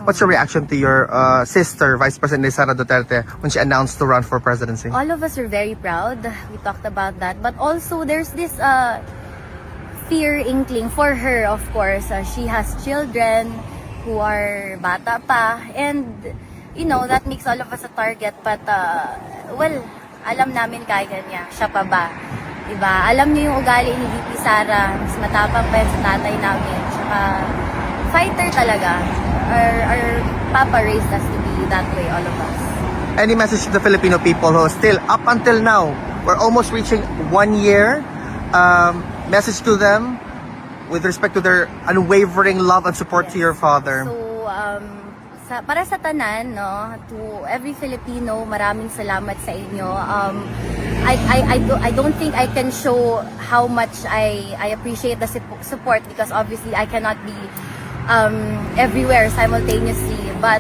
What's your reaction to your sister, Vice President Sara Duterte, when she announced to run for presidency? All of us are very proud. We talked about that. But also, there's this fear inkling for her, of course. She has children who are bata pa. And, you know, that makes all of us a target. But, well, alam namin kaya niya. Siya pa ba? Diba? Alam niyo yung ugali ni VP Sara. Mas matapang pa yun sa tatay namin. Tsaka, fighter talaga. Our Papa raised us to be that way, all of us. Any message to the Filipino people who still, up until now, we're almost reaching 1 year, message to them with respect to their unwavering love and support to your father? So, para sa tanan, no, to every Filipino, maraming salamat sa inyo. I don't think I can show how much I appreciate the support because obviously I cannot be everywhere simultaneously. But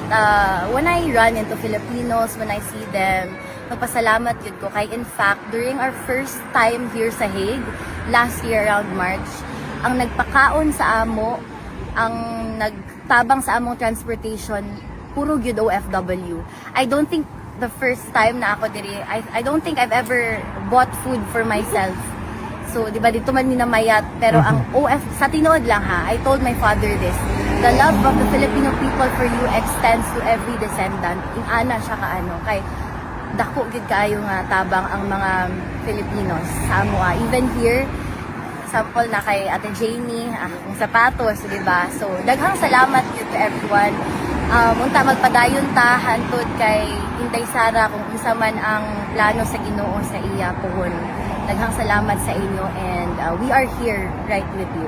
when I run into Filipinos, when I see them, magpasalamat yun ko. Kaya in fact, during our first time here sa Hague, last year around March, ang nagpakaon sa amo, ang nagtabang sa among transportation, puro gyud OFW. I don't think the first time na ako diri, I don't think I've ever bought food for myself. So, di ba, dito man minamayat, pero ang sa tinood lang ha, I told my father this, the love of the Filipino people for you extends to every descendant. Ana siya kaano, kay dako gid kaayo nga tabang ang mga Filipinos sa amoa. Even here, sample na kay Ate Jamie, ang sapatos, di ba? So, daghang salamat yun to everyone. Unta magpadayon ta hantod kay Inday Sara kung unsa man ang plano sa Ginoo sa iya puhon. Daghang salamat sa inyo and we are here right with you.